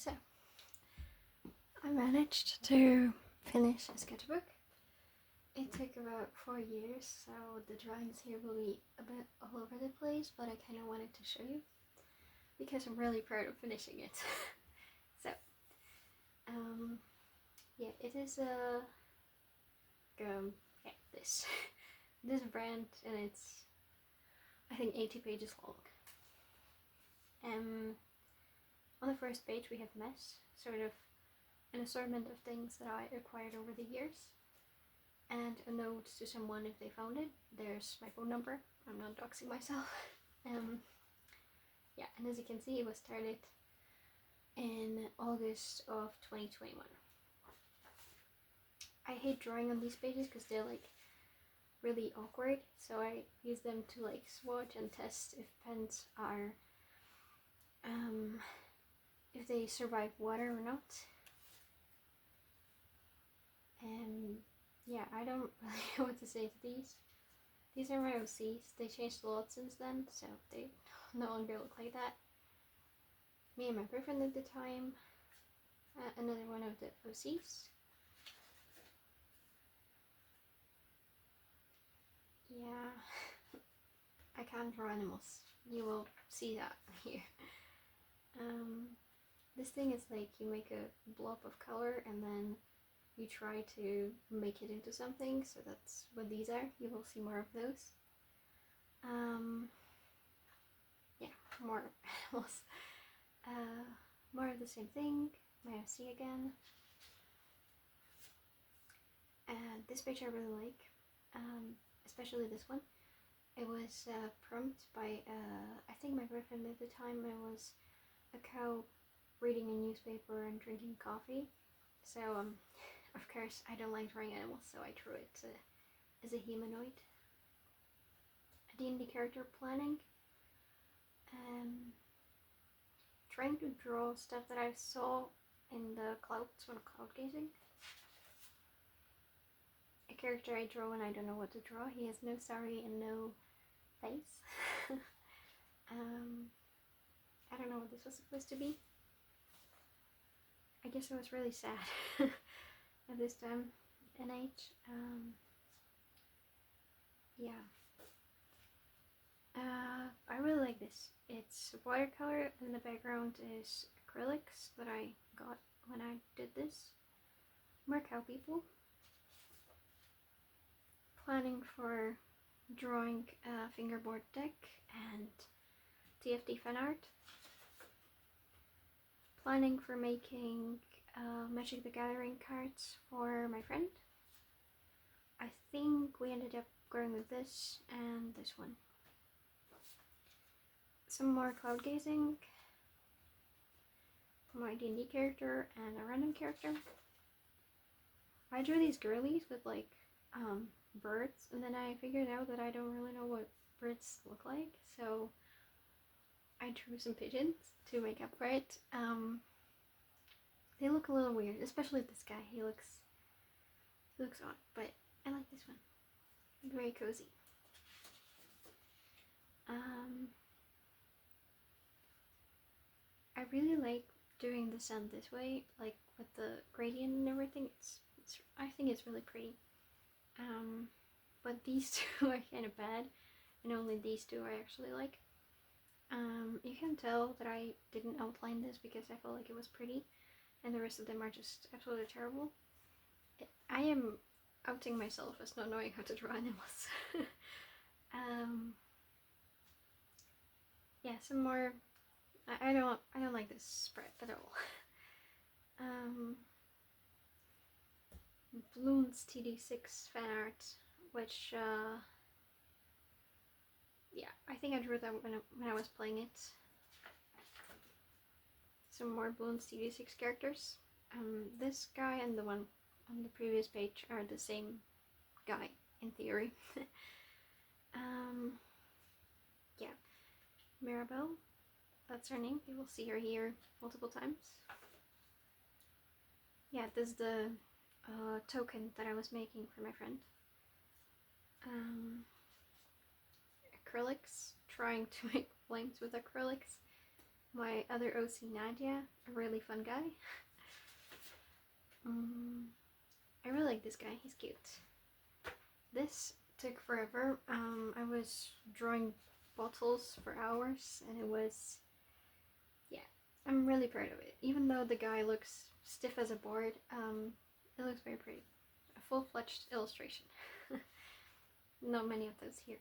So, I managed to finish a sketchbook. It took about 4 years, so the drawings here will be a bit all over the place, but I kind of wanted to show you because I'm really proud of finishing it. So, yeah, it is this this brand, and it's I think 80 pages long. On the first page we have mess, sort of an assortment of things that I acquired over the years, and a note to someone if they found it. There's my phone number. I'm not doxing myself. Yeah, and as you can see, it was started in August of 2021. I hate drawing on these pages because they're like really awkward, so I use them to like swatch and test if pens are if they survive water or not. And yeah, I don't really know what to say to these. These are my OCs. They changed a lot since then, so they no longer look like that. Me and my boyfriend at the time. Another one of the OCs. Yeah, I can't draw animals. You will see that here. This thing is like you make a blob of color and then you try to make it into something, so that's what these are. You will see more of those. Yeah, more animals. More of the same thing. My OC again. And this page I really like, especially this one. It was prompted by, I think my boyfriend at the time. It was a cow reading a newspaper and drinking coffee. So, of course, I don't like drawing animals, so I drew it as a humanoid. A D&D character planning. Trying to draw stuff that I saw in the clouds when cloud gazing. A character I draw when I don't know what to draw. He has no sorry and no face. I don't know what this was supposed to be. I guess I was really sad at this time and age. Yeah. I really like this. It's watercolor and the background is acrylics that I got when I did this. More cow people. Planning for drawing a fingerboard deck and TFT fan art. Planning for making Magic the Gathering cards for my friend. I think we ended up going with this and this one. Some more cloud gazing. My D&D character and a random character. I drew these girlies with like birds, and then I figured out that I don't really know what birds look like, so I drew some pigeons to make up for it. They look a little weird, especially this guy. He looks odd, but I like this one. Very cozy. I really like doing the sun this way, like with the gradient and everything. I think it's really pretty. But these two are kind of bad, and only these two I actually like. You can tell that I didn't outline this because I felt like it was pretty, and the rest of them are just absolutely terrible. I am outing myself as not knowing how to draw animals. Yeah, some more. I don't like this spread at all. Bloons TD6 fan art, which yeah, I think I drew that when I was playing it. Some more Bloons TD6 characters. This guy and the one on the previous page are the same guy in theory. Yeah, Mirabelle, that's her name. You will see her here multiple times. Yeah, this is the token that I was making for my friend. Acrylics, trying to make flames with acrylics. my other OC Nadia, a really fun guy. I really like this guy, he's cute. This took forever. I was drawing bottles for hours and it was, yeah, I'm really proud of it. Even though the guy looks stiff as a board, it looks very pretty. A full-fledged illustration. Not many of those here.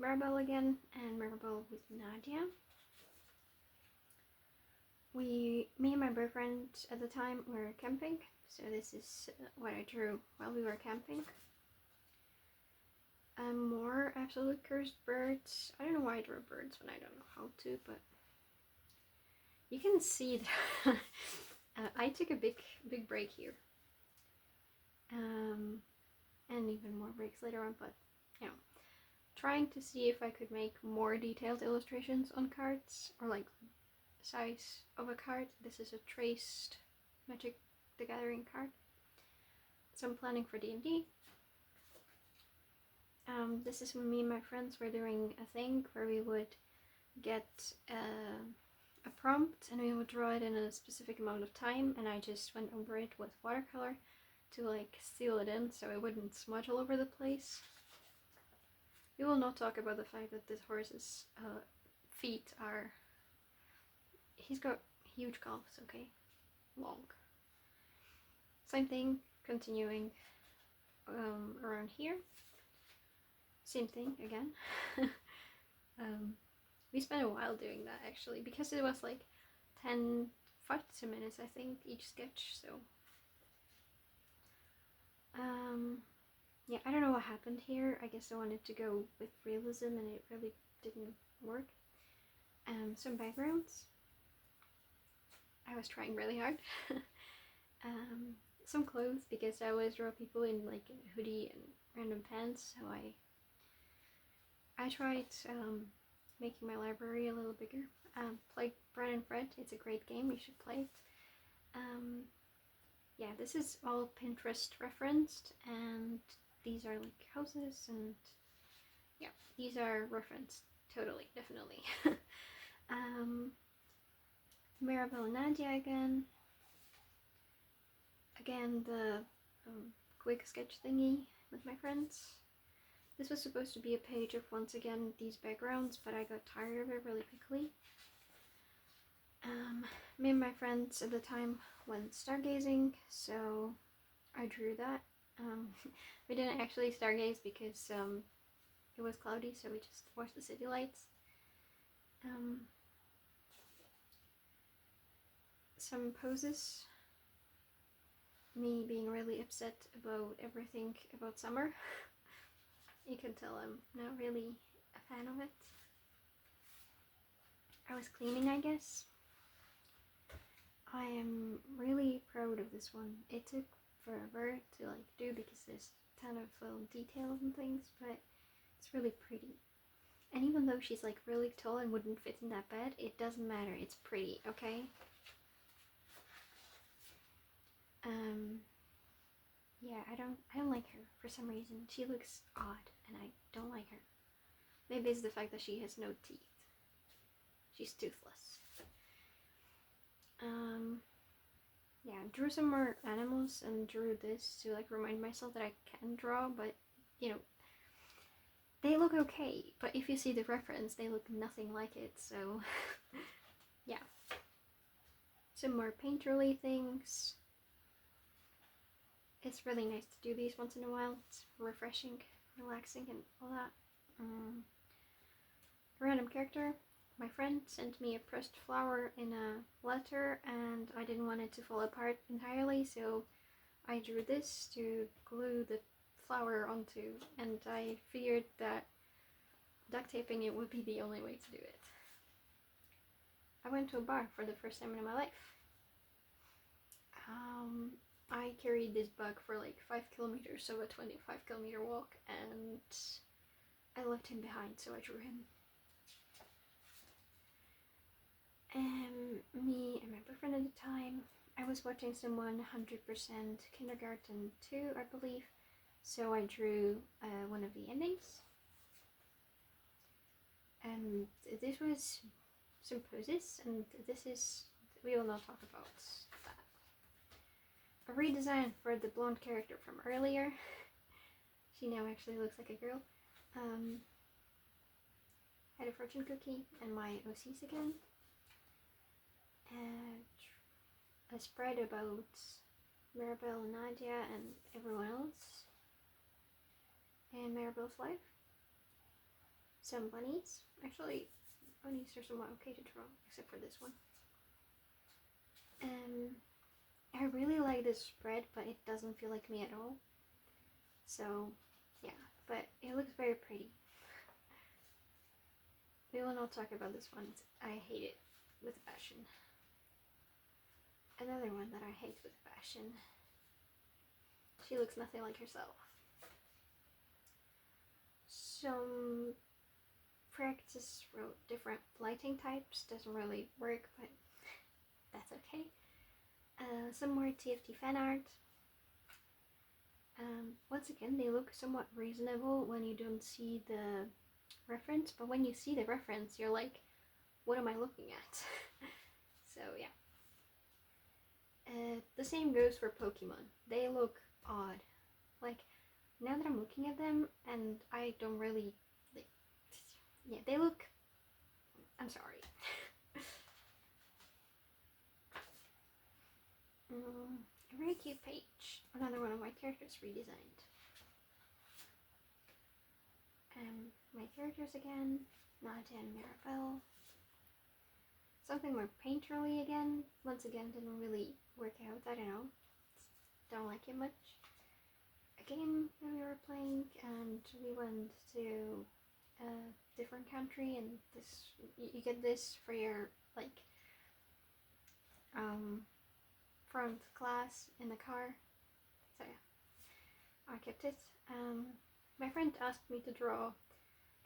Maribel again, and Maribel with Nadia. Me and my boyfriend at the time were camping, so this is what I drew while we were camping. More absolute cursed birds. I don't know why I drew birds when I don't know how to, but you can see that I took a big break here. And even more breaks later on, but you know, trying to see if I could make more detailed illustrations on cards, or like size of a card. This is a traced Magic the Gathering card, so I'm planning for D&D. This is when me and my friends were doing a thing where we would get a prompt and we would draw it in a specific amount of time, and I just went over it with watercolor to like seal it in so it wouldn't smudge all over the place. We will not talk about the fact that this horse's feet are, he's got huge calves, okay, long. Same thing, continuing around here. Same thing again. We spent a while doing that actually, because it was like 5 to 10 minutes I think each sketch, so yeah, I don't know what happened here. I guess I wanted to go with realism and it really didn't work. Some backgrounds. I was trying really hard. Some clothes, because I always draw people in like a hoodie and random pants, so I tried making my library a little bigger. Play Brad and Fred, it's a great game, you should play it. Yeah, this is all Pinterest referenced, and these are like houses, and yeah, these are referenced, totally, definitely. Maribel and Nadia again. Again, the quick sketch thingy with my friends. This was supposed to be a page of, once again, these backgrounds, but I got tired of it really quickly. Me and my friends at the time went stargazing, so I drew that. We didn't actually stargaze because it was cloudy, so we just watched the city lights. Some poses. Me being really upset about everything about summer. You can tell I'm not really a fan of it. I was cleaning, I guess. I am really proud of this one. It took forever to like do because there's a ton of little details and things, but it's really pretty. And even though she's like really tall and wouldn't fit in that bed, it doesn't matter, it's pretty, okay? Yeah, I don't like her for some reason. She looks odd and I don't like her. Maybe it's the fact that she has no teeth. She's toothless. Yeah, drew some more animals and drew this to like remind myself that I can draw, but you know, they look okay, but if you see the reference, they look nothing like it, so yeah. Some more painterly things. It's really nice to do these once in a while. It's refreshing, relaxing, and all that. Random character. My friend sent me a pressed flower in a letter, and I didn't want it to fall apart entirely, so I drew this to glue the flower onto, and I figured that duct taping it would be the only way to do it. I went to a bar for the first time in my life. I carried this bug for like 5 kilometers of a 25-kilometer walk, and I left him behind, so I drew him. Me and my boyfriend at the time, I was watching some 100% Kindergarten 2, I believe, so I drew one of the endings. And this was some poses, and this is, we will not talk about that. A redesign for the blonde character from earlier. She now actually looks like a girl. Had a fortune cookie and my OCs again. And a spread about Maribel and Nadia and everyone else in Maribel's life. Some bunnies. Actually, bunnies are somewhat okay to draw, except for this one. I really like this spread, but it doesn't feel like me at all. So, yeah, but it looks very pretty. We will not talk about this one. I hate it with a passion. Another one that I hate with a passion. She looks nothing like herself. Some practice wrote different lighting types. Doesn't really work, but that's okay. Some more TFT fan art. Once again, they look somewhat reasonable when you don't see the reference, but when you see the reference, you're like, what am I looking at? So yeah. The same goes for Pokemon. They look odd. Like, now that I'm looking at them, and I don't really, like, yeah, they look, I'm sorry. A very cute page. Another one of my characters redesigned. My characters again, Nadia and Maribel. Something more painterly again. Once again, didn't really work out. I don't know. Don't like it much. A game that we were playing, and we went to a different country, and this you get this for your like front glass in the car. So yeah, I kept it. My friend asked me to draw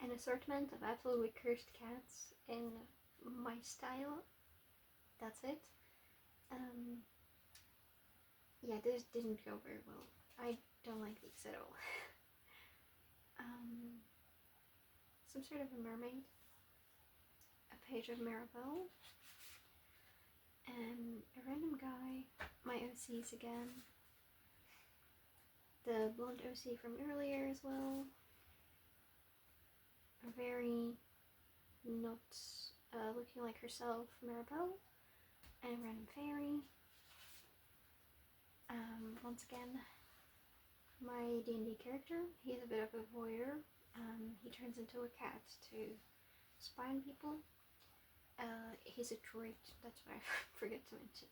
an assortment of absolutely cursed cats in my style. That's it. Yeah, this didn't go very well. I don't like these at all. Some sort of a mermaid. A page of Maribel. And a random guy. My OCs again. The blonde OC from earlier as well. A very not looking like herself Maribel. And a random fairy. Once again, my D&D character. He's a bit of a voyeur. He turns into a cat to spy on people. He's a droid, that's what I forget to mention.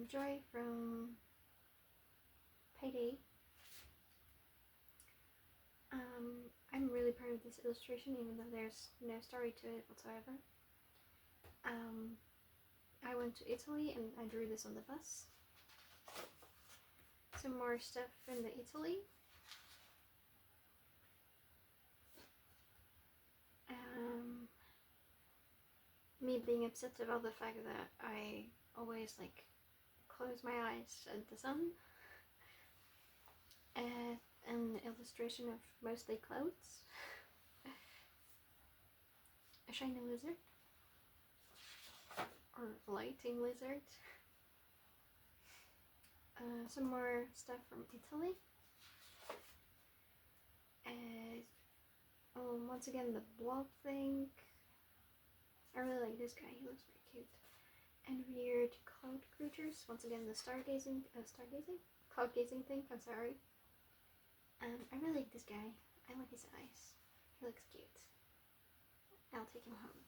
Joy from Payday. I'm really proud of this illustration, even though there's no story to it whatsoever. I went to Italy and I drew this on the bus. Some more stuff from the Italy. Me being upset about the fact that I always like close my eyes at the sun. An illustration of mostly clouds. A shiny lizard. Or lighting lizard. Some more stuff from Italy. Once again, the blob thing. I really like this guy, he looks very cute. And weird cloud creatures. Once again, the cloud gazing thing, I'm sorry. I really like this guy. I like his eyes. He looks cute. I'll take him home.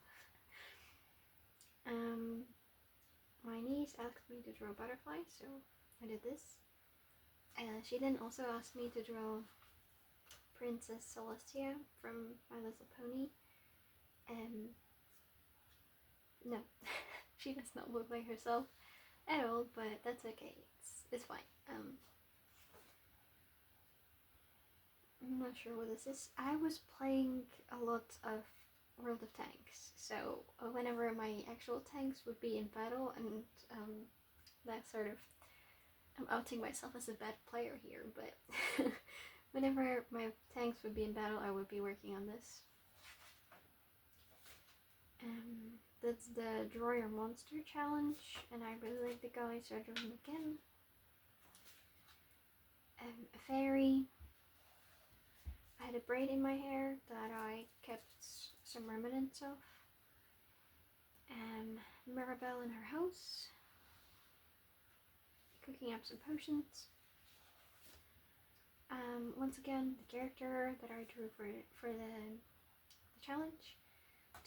My niece asked me to draw a butterfly, so I did this. She then also asked me to draw Princess Celestia from My Little Pony. No, she does not look like herself at all, but that's okay. It's fine. I'm not sure what this is. I was playing a lot of World of Tanks, so whenever my actual tanks would be in battle, and that sort of, I'm outing myself as a bad player here, but whenever my tanks would be in battle, I would be working on this. That's the Draw Your Monster challenge, and I really like the guy, so I drew him again. A fairy. I had a braid in my hair that I kept some remnants of. Mirabelle in her house, cooking up some potions. Once again, the character that I drew for the challenge.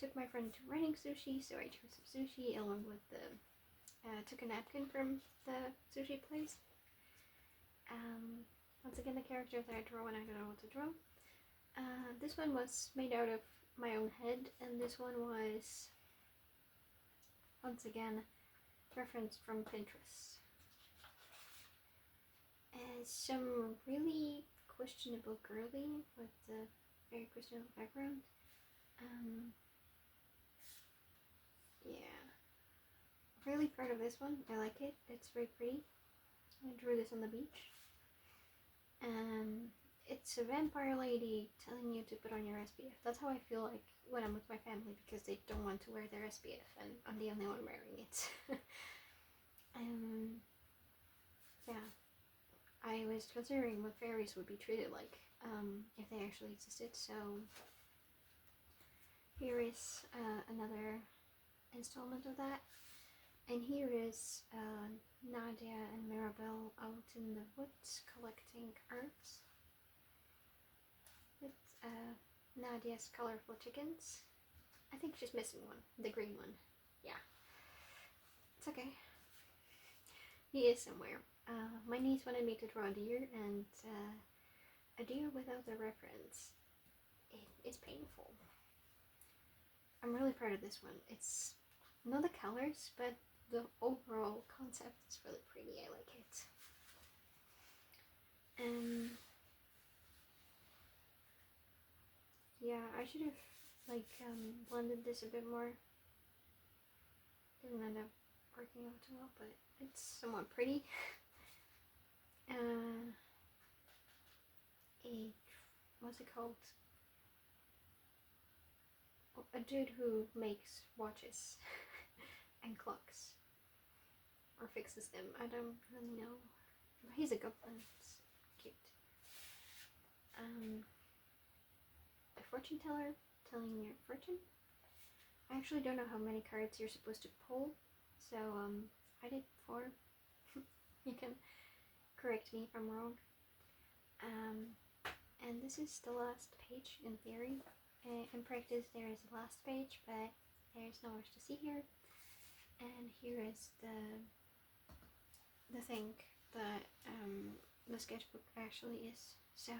Took my friend to running sushi, so I drew some sushi along with the took a napkin from the sushi place. Once again, the character that I draw when I don't know what to draw. This one was made out of my own head, and this one was once again referenced from Pinterest. Some really questionable girly with a very questionable background. Yeah, really proud of this one. I like it. It's very pretty. I drew this on the beach. It's a vampire lady telling you to put on your SPF. That's how I feel like when I'm with my family, because they don't want to wear their SPF and I'm the only one wearing it. Yeah, I was considering what fairies would be treated like if they actually existed, so here is another installment of that. And here is Nadia and Mirabelle out in the woods collecting herbs. It's Nadia's colorful chickens. I think she's missing one, the green one. Yeah, it's okay. He is somewhere. My niece wanted me to draw a deer, and a deer without a reference, it's painful. I'm really proud of this one. It's not the colors, but the overall concept is really pretty. I like it. Yeah, I should have blended this a bit more. Didn't end up working out too well, but it's somewhat pretty. What's it called? A dude who makes watches and clocks, or fixes them. I don't really know. He's a goblin. It's cute. A fortune teller telling your fortune. I actually don't know how many cards you're supposed to pull, so I did 4. You can correct me if I'm wrong. And this is the last page in theory. In practice there is a last page, but there's not much to see here. And here is the thing that the sketchbook actually is. So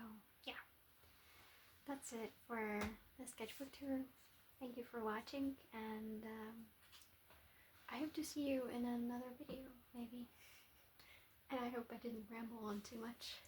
yeah, that's it for the sketchbook tour. Thank you for watching, and I hope to see you in another video, maybe. And I hope I didn't ramble on too much.